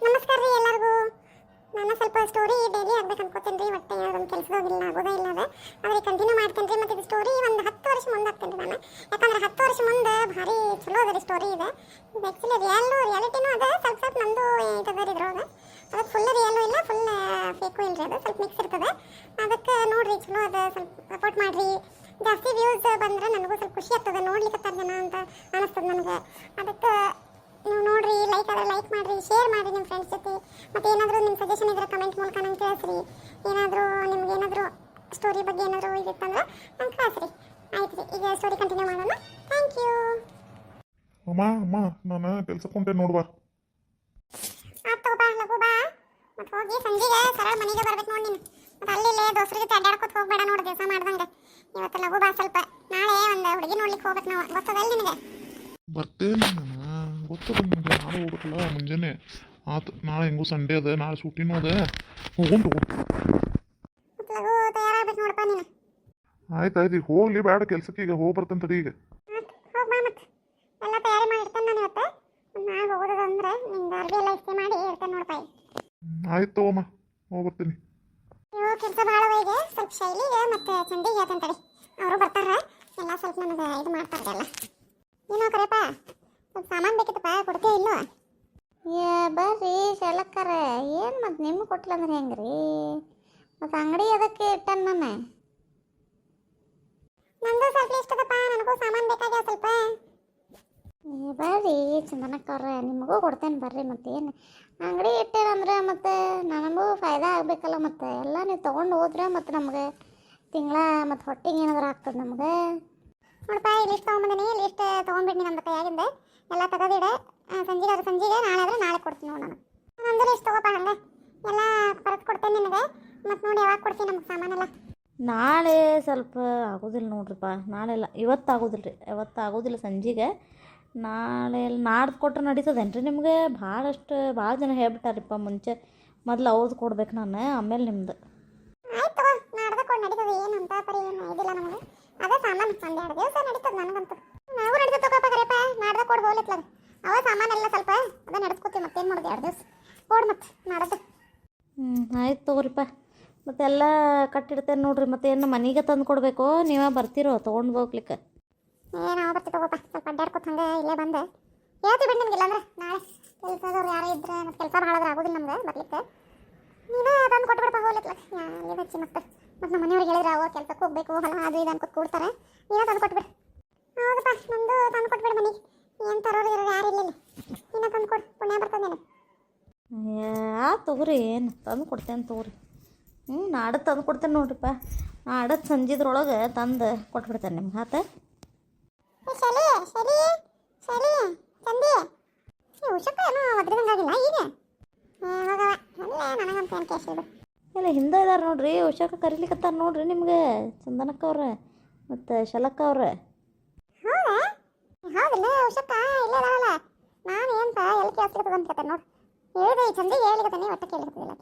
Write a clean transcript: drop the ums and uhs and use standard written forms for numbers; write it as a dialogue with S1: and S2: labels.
S1: ನಮಸ್ಕಾರ ರೀ ಎಲ್ಲರಿಗೂ. ನಾನು ಸ್ವಲ್ಪ ಸ್ಟೋರಿ ಡೈಲಿ ಆಗ್ಬೇಕು ಅನ್ಕೋತೀನಿ ರೀ. ಒಟ್ಟು ಯಾವ್ದೊಂದು ಕೆಲಸದಾಗಿಲ್ಲ ಆಗೋದೇ ಇಲ್ಲ ಅದು. ಆದರೆ ಕಂಟಿನ್ಯೂ ಮಾಡ್ತೇನೆ ರೀ. ಮತ್ತು ಇದು ಸ್ಟೋರಿ ಒಂದು 10 ವರ್ಷ ಮುಂದೆ ಆಗ್ತೇನೆ ರೀ ನಾನು. ಯಾಕಂದ್ರೆ 10 ವರ್ಷ ಮುಂದೆ ಭಾರಿ ಚಲೋ ಅದ ರೀ ಸ್ಟೋರಿ ಇದೆ. ಇದು ಆ್ಯಕ್ಚುಲಿ ರಿಯಾಲಿಟಿನೂ ಅದ, ಸ್ವಲ್ಪ ಸ್ವಲ್ಪ ನಮ್ಮದು ಇರ್ತದೆ ಇದ್ರೊಳಗೆ. ಅದಕ್ಕೆ ಫುಲ್ ರಿಯಲು ಇಲ್ಲ, ಫುಲ್ ಫೇಕು ಇಲ್ಲ ರೀ. ಅದು ಸ್ವಲ್ಪ ಮಿಕ್ಸ್ ಇರ್ತದೆ. ಅದಕ್ಕೆ ನೋಡಿರಿ, ಚಲೋ ಅದ, ಸ್ವಲ್ಪ ಸಪೋರ್ಟ್ ಮಾಡಿರಿ. ಜಾಸ್ತಿ ವ್ಯೂಸ್ ಬಂದ್ರೆ ನನಗೂ ಸ್ವಲ್ಪ ಖುಷಿ ಆಗ್ತದೆ, ನೋಡ್ಲಿಕ್ಕೆ ಜನ ಅಂತ ಅನಿಸ್ತದೆ ನನಗೆ. ಅದಕ್ಕೆ ನೀವು ನೋಡ್ರಿ, ಲೈಕ್ ಆದರೆ ಲೈಕ್ ಮಾಡಿರಿ, ಶೇರ್ ಮಾಡಿರಿ ನಿಮ್ಮ ಫ್ರೆಂಡ್ಸ್ ಜೊತೆ. ಮತ್ತು ಏನಾದರೂ ನಿಮ್ಮ ಸಜೆಷನ್ ಇದ್ದರೆ ಕಮೆಂಟ್ ಮೂಲಕ ನಂಗೆ ತಿಳಿಸ್ರಿ. ಏನಾದರೂ ನಿಮ್ಗೆ ಏನಾದರೂ ಸ್ಟೋರಿ ಬಗ್ಗೆ ಏನಾದರೂ ಇದಿತ್ತಂದ್ರೆ ನಂಗೆ ಕಳಿಸ್ರಿ. ಆಯ್ತು ರೀ, ಈಗ ಸ್ಟೋರಿ ಕಂಟಿನ್ಯೂ ಮಾಡೋಣ. Thank you.
S2: ಅಮ್ಮ ನಾನು ಕೆಲ್ಸಕ್ಕೆ ಹೊಂಟೆ ನೋಡುವ.
S1: ಆಯ್ತು ತಗೋ ಬಾ, ಲಘು ಬಾ. ಮತ್ತು ಹೋಗಿ ಸಂಜೆಗೆ ಸರಳ ಮನೆಗೆ ಬರ್ಬೇಕು ನೋಡಿ ನೀನು. ಮತ್ತು ಅಲ್ಲಿ ದೋಸ್ರ ಜೊತೆ ಅಡ್ಡಾಡ್ಕೊತ ಹೋಗ್ಬೇಡ ನೋಡಿ, ದಿವಸ ಮಾಡ್ದಂಗೆ. ಇವತ್ತು ಲಘು ಬಾ ಸ್ವಲ್ಪ. ನಾಳೆ ಒಂದು ಹುಡುಗಿ ನೋಡ್ಲಿಕ್ಕೆ ಹೋಗ್ಬೇಕು ನಾವು, ಗೊತ್ತದಲ್ಲ ನಿನಗೆ?
S2: ಬರ್ತೇನೆ ನಾನು, ಗೊತ್ತದ ನಿಮಗೆ. ನಾಳೆ ಹೋಗ್ಬೇಕಲ್ಲ ಮುಂಜಾನೆ. ಆತು, ನಾಳೆ ಹೆಂಗೂ ಸಂಡೇ ಅದ, ನಾಳೆ ಶೂಟಿನೂ ಅದ. ಹೋಗೊಂಡು
S1: ಮತ್ತು ಲಘು ತಯಾರಾಗ್ಬೇಕು ನೋಡಪ್ಪ ನೀನು.
S2: ಆಯ್ತು ಈಗ ಹೋಗ್ಲಿ, ಬೇಡ ಕೆಲ್ಸಕ್ಕೆ ಈಗ ಹೋಗಿ ಬರ್ತೇನೆ ತಡಿ. ಈಗ
S1: ಹೋಗಿ ಬಾ. ಮತ್ತು ಎಲ್ಲ ತಯಾರಿ ಮಾಡಿ ಇರ್ತೇನೆ ನಾನು ಇವತ್ತು. ನಾಳೆ ಹೋಗೋದಂದ್ರೆ ನಿಂಗೆ ಅರ್ಬಿ ಎಲ್ಲ ಇಷ್ಟೇ ಮಾಡಿ ಇರ್ತೇನೆ ನೋಡಪ್ಪ.
S2: ಆಯ್ತು ತಗೋಮ್ಮ, ಹೋಗಿ ಬರ್ತೀನಿ.
S1: ಇವು ಕೆಲಸ ಭಾಳ ಇದೆ, ಸ್ವಲ್ಪ ಶೈಲಿಗೆ ಮತ್ತು ಚಂದಿಗೆ ಹೇಳ್ತೇನೆ ತಡಿ. ಅವರು ಬರ್ತಾರೆ, ಎಲ್ಲ ಸ್ವಲ್ಪ ನನಗೆ ಇದು ಮಾಡ್ತಾರೆ ಎಲ್ಲ. ನೀನು ಕರೆಯಪ್ಪ, ಸ್ವಲ್ಪ ಸಾಮಾನು ಬೇಕಿತ್ತಪ್ಪ, ಕೊಡ್ತೀವಿ ಇಲ್ಲೋ?
S3: ಬರ್ರಿ ಶೆಲಕ್ಕರ, ಏನು ಮತ್ತು ನಿಮ್ಗೆ ಕೊಟ್ಟಿಲ್ಲ ಅಂದ್ರೆ ಹೆಂಗೆ ರೀ? ಮತ್ತು ಅಂಗಡಿ ಅದಕ್ಕೆ ಇಟ್ಟನು ನಾನು.
S1: ನಂದು ಸ್ವಲ್ಪ ಇಷ್ಟದಪ್ಪ, ನನಗೂ ಸಾಮಾನು ಬೇಕಾಗ್ಯಾವ ಸ್ವಲ್ಪ.
S3: ಬರ್ರಿ ಚಂದನಕ್ಕವ್ರೆ, ನಿಮಗೂ ಕೊಡ್ತೇನೆ ಬರ್ರಿ. ಮತ್ತೇನು ಅಂಗಡಿ ಇಟ್ಟೇನಂದ್ರೆ ಮತ್ತು ನನಗೂ ಫಾಯ್ದಾ ಆಗಬೇಕಲ್ಲ. ಮತ್ತು ಎಲ್ಲ ನೀವು ತೊಗೊಂಡು ಹೋದ್ರೆ ಮತ್ತು ನಮ್ಗೆ ತಿಂಗಳ ಮತ್ತು ಹೊಟ್ಟೆಗೆ ಏನಾದ್ರು ಆಗ್ತದೆ ನಮ್ಗೆ.
S1: ನೋಡಪ್ಪ, ಈ ಲಿಸ್ಟ್ ತೊಗೊಂಬಂದಿನಿ, ಲಿಸ್ಟ್ ತೊಗೊಂಡ್ಬಿಡ್ನಿ ನಮ್ಮ ಕೈಯಾಗಿಂದ. ಎಲ್ಲ ತೆಗೆದಿಡೆ, ಸಂಜೆಗೆ ನಾಳೆ ಆದರೆ ನಾಳೆ ಕೊಡ್ತೀನಿ ನೋಡಿ. ನಾನು ನಂದು ಲಿಸ್ಟ್ ತೊಗೋಪ್ಪ, ಹಂಗೆ ಎಲ್ಲ ಬರೆದು ಕೊಡ್ತೇನೆ ನಿನಗೆ. ಮತ್ತು ನೋಡಿ ಯಾವಾಗ ಕೊಡ್ತೀನಿ ನಮ್ಗೆ ಸಾಮಾನೆಲ್ಲ.
S3: ನಾಳೆ ಸ್ವಲ್ಪ ಆಗೋದಿಲ್ಲ ನೋಡ್ರಿಪ್ಪ. ನಾಳೆ ಇಲ್ಲ, ಇವತ್ತು ಆಗೋದಿಲ್ಲ ರೀ. ಇವತ್ತು ಆಗೋದಿಲ್ಲ ಸಂಜೆಗೆ. ನಾಳೆ ನಾಡ್ದು ಕೊಟ್ರೆ ನಡೀತದೇನು ರೀ ನಿಮಗೆ? ಭಾಳ ಜನ ಹೇಳ್ಬಿಟ್ಟಾರಿಪ್ಪ ಮುಂಚೆ. ಮೊದಲು ಅವ್ರದ್ದು ಕೊಡ್ಬೇಕು ನಾನು, ಆಮೇಲೆ ನಿಮ್ದು.
S1: ಆಯ್ತು ತಗೋ, ನಾಡ್ದು ಕೊಡು, ನಡೀತದೆ. ಏನು ಅಂತ ಪರಿ ಏನು ಇದಿಲ್ಲ ನಮಗೆ. ಅದೇ ಸಾಮಾನು ಒಂದೆರಡು ದಿವಸ ನಡೀತದೆ ನನಗಂತೂ. ನಾವು ನಡೀತದೆ ತಗೋಪ್ಪ ಕರೆಯಪ್ಪ. ನಾಡ್ದು ಕೊಡು ಹೋಗ್ಲಿತ್ತಲ್ಲ ಅವ ಸಾಮಾನೆಲ್ಲ ಸ್ವಲ್ಪ ಅದೇ ನಡೆಸ್ಕೊತೀವಿ. ಮತ್ತೇನು ಮಾಡೋದು, 2 ದಿವಸ ಕೊಡು ಮತ್ತು ನಾಡದ್ದು.
S3: ಆಯ್ತು ತಗೋರಿಪ್ಪ. ಮತ್ತೆಲ್ಲ ಕಟ್ಟಿಡ್ತೇನೆ ನೋಡ್ರಿ. ಮತ್ತೇನು ಮನೆಗೆ ತಂದು ಕೊಡಬೇಕು, ನೀವೇ ಬರ್ತೀರೋ ತೊಗೊಂಡು ಹೋಗ್ಲಿಕ್ಕೆ?
S1: ನಾವು ಬರ್ತೀವಿ ತಗೋಪ್ಪ. ಸ್ವಲ್ಪ ಅಡ್ಡಾಡ್ಕೊತ ಹಂಗೆ ಇಲ್ಲೇ ಬಂದು ಹೇಳ್ತೀವಿ ಬಿಡಿ ನಿಮ್ಗೆ. ಇಲ್ಲಾಂದ್ರೆ ನಾಳೆ ಕೆಲಸದವ್ರು ಯಾರೇ ಇದ್ರೆ ಮತ್ತು ಕೆಲಸ ಭಾಳದ್ರೆ ಆಗೋದಿಲ್ಲ ನಮ್ಗೆ ಬರ್ಲಿಕ್ಕೆ. ನೀವೇ ತಂದು ಕೊಟ್ಬಿಡಪ್ಪ ಹೋಗ್ಲಿಕ್ಕೆ. ಅಲ್ಲಿ ಹಚ್ಚಿ ಮತ್ತೆ ನಮ್ಮ ಮನೆಯವ್ರಿಗೆ ಹೇಳಿದ್ರೆ ಅವ್ರು ಕೆಲ್ಸಕ್ಕೆ ಹೋಗ್ಬೇಕು, ಹೊಲ ಅದು ಇದು ಅನ್ಕೊತ ಕೂಡ್ತಾರೆ. ನೀವೇ ತಂದು ಕೊಟ್ಬಿಡು. ಹೌದಪ್ಪ, ನಮ್ಮದು ತಂದು ಕೊಟ್ಬಿಡು ಮನೆಗೆ. ಏನು ತರೋರು ಇರೋರು ಯಾರು ಇಲ್ಲ. ನೀನೇ ತಂದು ಕೊಡು, ಪುಣ್ಯ ಬರ್ತದೆ ನೀನು.
S3: ತೊಗೊರಿ, ಏನು ತಂದು ಕೊಡ್ತೇನೆ ತೊಗೊರಿ. ನಾಡದ್ದು ತಂದು ಕೊಡ್ತೇನೆ ನೋಡ್ರಿಪ್ಪ. ನಾಡದ್ದು ಸಂಜೆದ್ರೊಳಗೆ ತಂದು ಕೊಟ್ಬಿಡ್ತೇನೆ ನಿಮ್ಗೆ. ಆತ
S1: ಸರಿ ಸರಿ ಸರಿ ಚಂದಿ. ಉಷಕ್ಕ ಏನೋ ಒದ್ರಿದಂಗಾಗಿಲ್ಲ ಈಗ. ಹೋಗವ ಅಲ್ಲ, ನನಗಂತ ಏನು ಕೇಸ್ ಇದು.
S3: ಇಲ್ಲ, ಹಿಂದೆ ಇದಾರೆ ನೋಡ್ರಿ, ಉಷಾಕ ಕರೀಲಿಕ್ಕತ್ತಾರ ನೋಡ್ರಿ ನಿಮ್ಗೆ, ಚಂದನಕ್ಕವ್ರೆ ಮತ್ತು ಶಲಕ್ಕವ್ರೆ.
S1: ಹೌದಾ? ಹೌದಿಲ್ಲ, ಉಷಕ್ಕ ಇಲ್ಲೇ ಅದಾವಲ್ಲ. ನಾನು ಏನಂತ ಎಲ್ಲಿ ಕೇಳಿಸ್ಲಿಕ್ಕೆ ಅಂತ ನೋಡಿ ಹೇಳಿದೆ. ಈ ಚಂದಿಗೆ ಹೇಳಿಕತ್ತಾನೆ, ಒಟ್ಟು ಕೇಳಿಕತ್ತಿಲ್ಲ.